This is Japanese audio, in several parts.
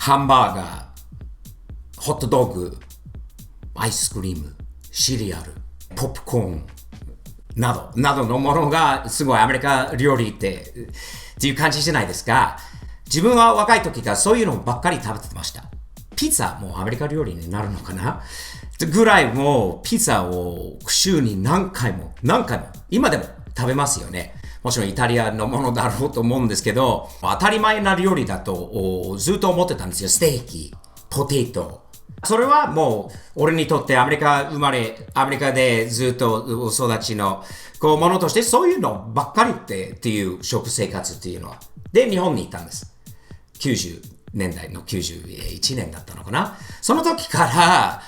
ハンバーガー、ホットドッグ、アイスクリーム、シリアル、ポップコーン、などのものがすごいアメリカ料理っていう感じじゃないですか。自分は若い時からそういうのばっかり食べてました。ピザもアメリカ料理になるのかなぐらいもうピザを週に何回も今でも食べますよね。もちろんイタリアのものだろうと思うんですけど、当たり前な料理だとずっと思ってたんですよ。ステーキ、ポテト。それはもう俺にとってアメリカ生まれ、アメリカでずっと育ちのものとしてそういうのばっかりっていう食生活っていうのは。で、日本に行ったんです。90年代の91年だったのかな。その時から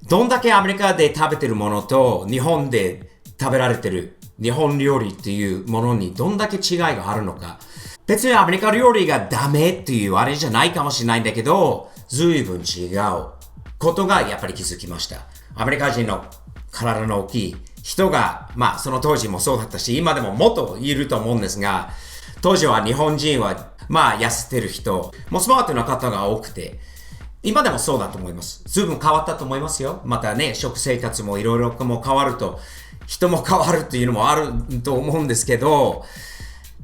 どんだけアメリカで食べてるものと日本で食べられてる日本料理っていうものにどんだけ違いがあるのか。別にアメリカ料理がダメっていうあれじゃないかもしれないんだけど、随分違うことがやっぱり気づきました。アメリカ人の体の大きい人が、その当時もそうだったし、今でももっといると思うんですが、当時は日本人は痩せてる人、もうスマートな方が多くて、今でもそうだと思います。随分変わったと思いますよ。またね、食生活もいろいろも変わると、人も変わるっていうのもあると思うんですけど、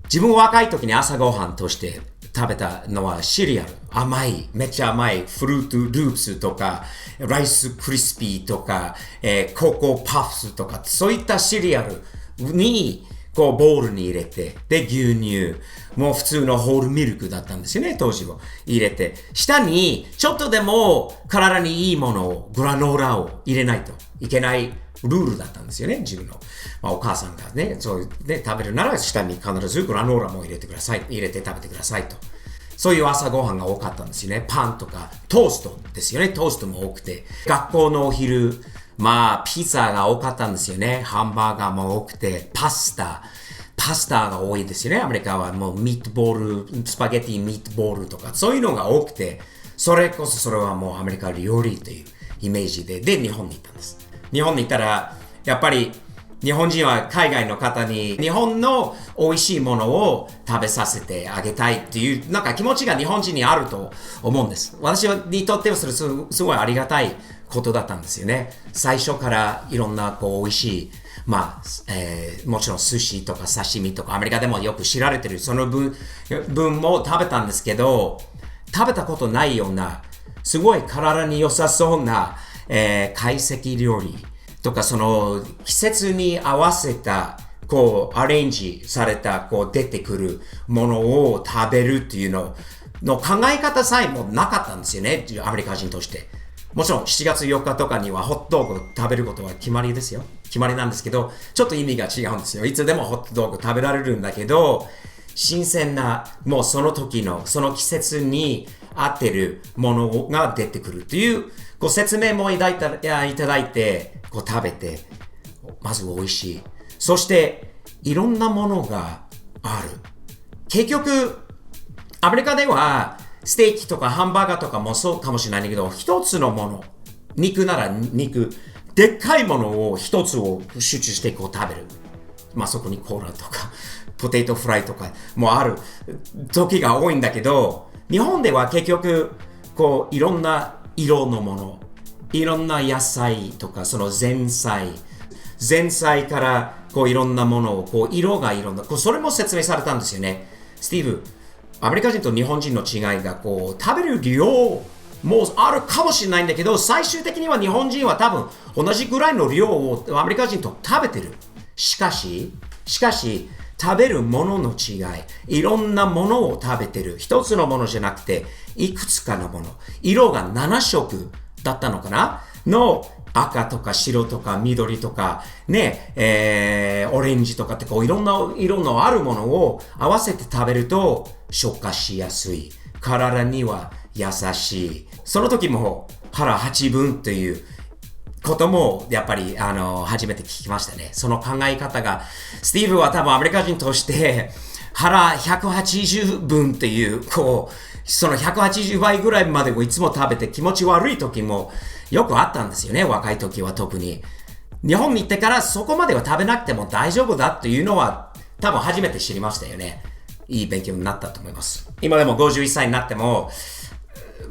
自分若い時に朝ごはんとして食べたのはシリアル。めっちゃ甘いフルートループスとか、ライスクリスピーとか、ココパフスとか、そういったシリアルに、ボウルに入れて、で、牛乳、もう普通のホールミルクだったんですよね、当時も。入れて、下に、ちょっとでも体にいいものを、グラノーラを入れないといけないルールだったんですよね、自分の。お母さんがね、そうで食べるなら下に必ずグラノーラも入れてください、入れて食べてくださいと。そういう朝ごはんが多かったんですよね。パンとかトーストですよね。トーストも多くて。学校のお昼、ピザが多かったんですよね。ハンバーガーも多くて、パスタが多いですよね。アメリカはもうミートボール、スパゲティミートボールとか、そういうのが多くて、それはもうアメリカ料理というイメージで、日本に行ったんです。日本に行ったら、やっぱり、日本人は海外の方に日本の美味しいものを食べさせてあげたいっていう気持ちが日本人にあると思うんです。私にとってはそれすごいありがたいことだったんですよね。最初からいろんな美味しい、もちろん寿司とか刺身とかアメリカでもよく知られてるその分も食べたんですけど、食べたことないようなすごい体に良さそうな、懐石料理とかその季節に合わせたアレンジされた出てくるものを食べるっていうの考え方さえもなかったんですよね、アメリカ人として。もちろん7月4日とかにはホットドッグを食べることは決まりですよ。決まりなんですけど、ちょっと意味が違うんですよ。いつでもホットドッグ食べられるんだけど、新鮮なもうその時のその季節に合ってるものが出てくるっていう説明もいただいて食べて、まず美味しい。そしていろんなものがある。結局アメリカではステーキとかハンバーガーとかもそうかもしれないんだけど、一つのもの、肉なら肉、でっかいものを一つを集中して食べる。そこにコーラとかポテトフライとかもある時が多いんだけど、日本では結局いろんな色のもの、いろんな野菜とかその前菜からいろんなものを色がいろんなそれも説明されたんですよね。スティーブ、アメリカ人と日本人の違いが食べる量もあるかもしれないんだけど、最終的には日本人は多分同じぐらいの量をアメリカ人と食べてる。しかし食べるものの違い、いろんなものを食べてる。一つのものじゃなくていくつかのもの、色が7色だったのかなの赤とか白とか緑とかね、オレンジとかっていろんな色のあるものを合わせて食べると消化しやすい、体には優しい。その時も腹八分ということもやっぱり初めて聞きましたね。その考え方がスティーブは多分アメリカ人として腹180分っていうその180倍ぐらいまでをいつも食べて気持ち悪い時もよくあったんですよね。若い時は特に。日本に行ってからそこまでは食べなくても大丈夫だというのは多分初めて知りましたよね。いい勉強になったと思います。今でも51歳になっても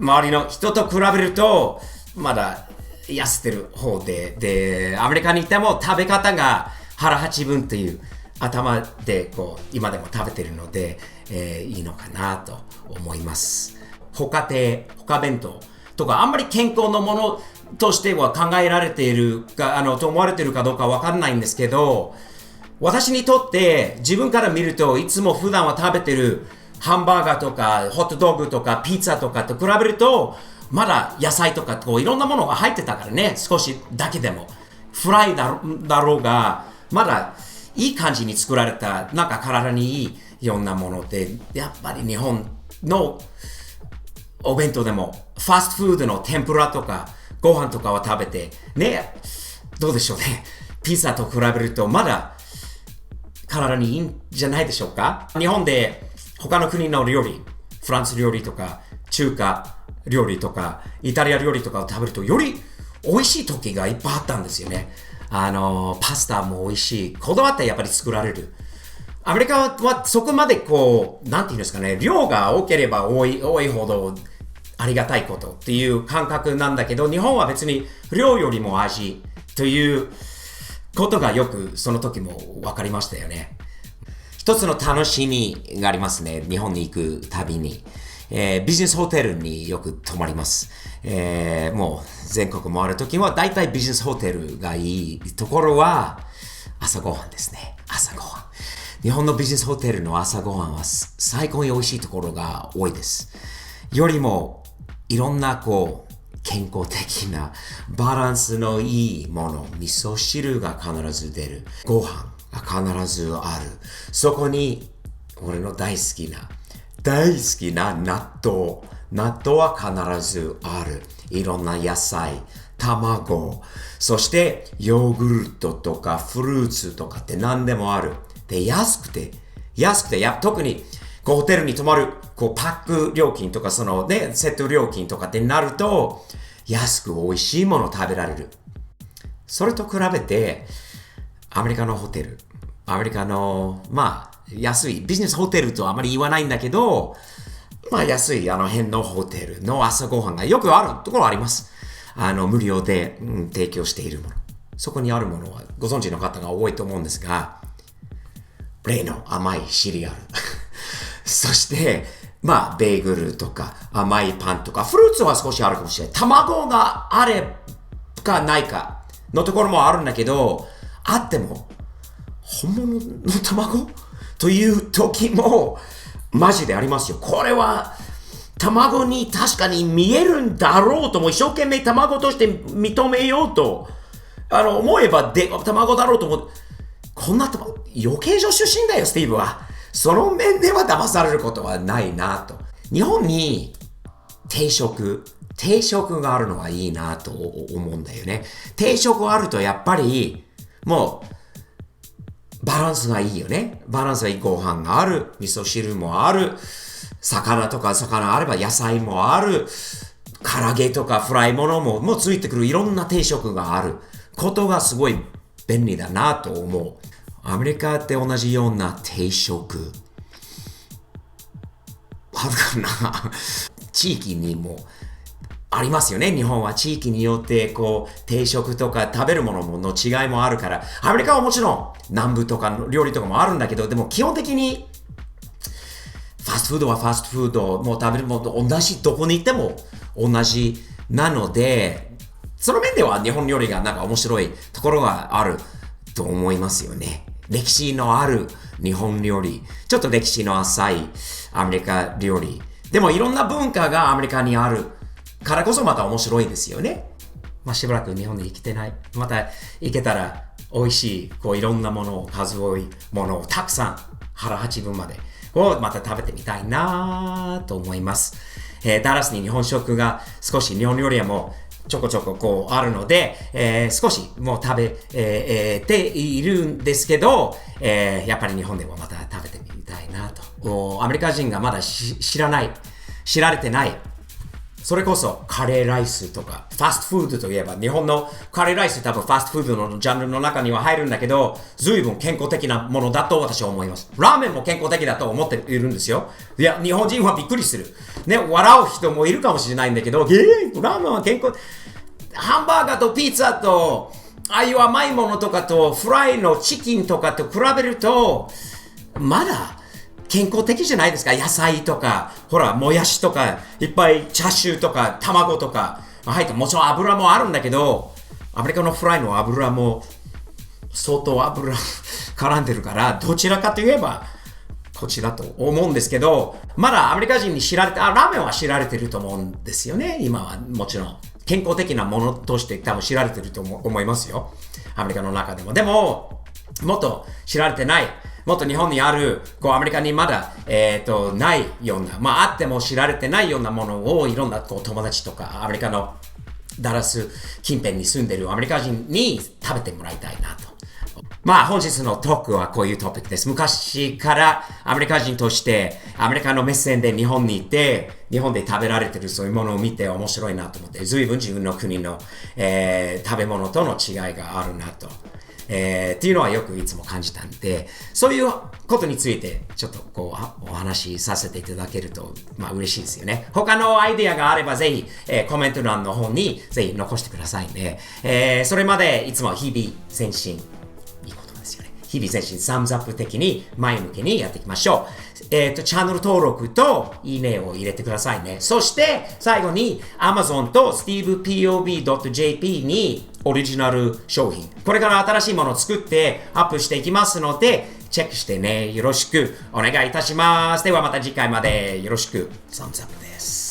周りの人と比べると、まだ痩せてる方で、アメリカにいても食べ方が腹八分という頭でこう今でも食べてるので、いいのかなと思います。他弁当とかあんまり健康のものとしては考えられているかと思われているかどうかわかんないんですけど、私にとって自分から見るといつも普段は食べてるハンバーガーとかホットドッグとかピザとかと比べるとまだ野菜とかこういろんなものが入ってたからね、少しだけでもフライだろうがまだいい感じに作られた、なんか体にいいようなもので、やっぱり日本のお弁当でもファストフードの天ぷらとかご飯とかを食べてね、どうでしょうね、ピザと比べるとまだ体にいいんじゃないでしょうか。日本で他の国の料理、フランス料理とか中華料理とかイタリア料理とかを食べるとより美味しい時がいっぱいあったんですよね。パスタも美味しい、こだわってやっぱり作られる。アメリカはそこまでこう、なんていうんですかね、量が多ければ多いほどありがたいことっていう感覚なんだけど、日本は別に量よりも味ということがよくその時も分かりましたよね。一つの楽しみがありますね、日本に行くたびに。ビジネスホテルによく泊まります。もう全国回るときは大体ビジネスホテルがいいところは朝ごはんですね。朝ごはん。日本のビジネスホテルの朝ごはんは最高に美味しいところが多いです。よりもいろんなこう健康的なバランスのいいもの、味噌汁が必ず出る。ご飯が必ずある。そこに俺の大好きな納豆。納豆は必ずある。いろんな野菜、卵、そしてヨーグルトとかフルーツとかって何でもある。で、安くて、特にこうホテルに泊まるこうパック料金とかそのね、セット料金とかってなると、安く美味しいものを食べられる。それと比べて、アメリカのホテル、アメリカの、安いビジネスホテルとはあまり言わないんだけど、安い辺のホテルの朝ごはんがよくあるところあります。無料で、提供しているもの。そこにあるものはご存知の方が多いと思うんですが、例の甘いシリアル。そして、ベーグルとか甘いパンとか、フルーツは少しあるかもしれない。卵があれかないかのところもあるんだけど、あっても、本物の卵という時も、マジでありますよ。これは、卵に確かに見えるんだろうとも、一生懸命卵として認めようと、思えば卵だろうと思う。こんな卵、養鶏場出身だよ、スティーブは。その面では騙されることはないなと。日本に定食があるのはいいなと思うんだよね。定食あるとやっぱり、もう、バランスがいいよね。バランスがいいご飯がある。味噌汁もある。魚あれば野菜もある。唐揚げとかフライものもついてくるいろんな定食があることがすごい便利だなと思う。アメリカって同じような定食あるかな地域にもありますよね。日本は地域によってこう定食とか食べるものの違いもあるから、アメリカはもちろん南部とかの料理とかもあるんだけど、でも基本的にファストフードはファストフード、もう食べるもの同じ、どこに行っても同じなので、その面では日本料理がなんか面白いところがあると思いますよね。歴史のある日本料理、ちょっと歴史の浅いアメリカ料理、でもいろんな文化がアメリカにあるからこそまた面白いですよね。しばらく日本に生きてない。また行けたら美味しい、こういろんなものを、数多いものをたくさん、腹八分までをまた食べてみたいなと思います。ダラスに日本食が少し日本料理屋もちょこちょここうあるので、少しもう食べ、ているんですけど、やっぱり日本でもまた食べてみたいなと。アメリカ人がまだ知られてないそれこそカレーライスとか、ファストフードといえば、日本のカレーライス多分ファストフードのジャンルの中には入るんだけど、随分健康的なものだと私は思います。ラーメンも健康的だと思っているんですよ。いや、日本人はびっくりする。ね、笑う人もいるかもしれないんだけど、ラーメンは健康、ハンバーガーとピッツァと、ああいう甘いものとかと、フライのチキンとかと比べると、まだ、健康的じゃないですか。野菜とか、ほら、もやしとか、いっぱいチャーシューとか、卵とか、入ってもちろん油もあるんだけど、アメリカのフライの油も相当油絡んでるから、どちらかといえば、こっちだと思うんですけど、まだアメリカ人に知られて、ラーメンは知られてると思うんですよね。今はもちろん。健康的なものとして多分知られてると思いますよ。アメリカの中でも。でも、もっと知られてない。もっと日本にある、アメリカにまだ、ないような、あっても知られてないようなものをいろんな友達とか、アメリカのダラス近辺に住んでるアメリカ人に食べてもらいたいなと。本日のトークはこういうトピックです。昔からアメリカ人としてアメリカの目線で日本にいて、日本で食べられてるそういうものを見て面白いなと思って、随分自分の国の、食べ物との違いがあるなと。っていうのはよくいつも感じたんで、そういうことについてちょっとお話しさせていただけると、嬉しいですよね。他のアイデアがあればぜひ、コメント欄の方にぜひ残してくださいね。それまでいつも日々前進、いいことですよね。日々前進、サムズアップ的に前向きにやっていきましょう。チャンネル登録といいねを入れてくださいね。そして最後に Amazon と stevepob.jp にオリジナル商品。これから新しいものを作ってアップしていきますので、チェックしてね。よろしくお願いいたします。ではまた次回までよろしく。サムズアップです。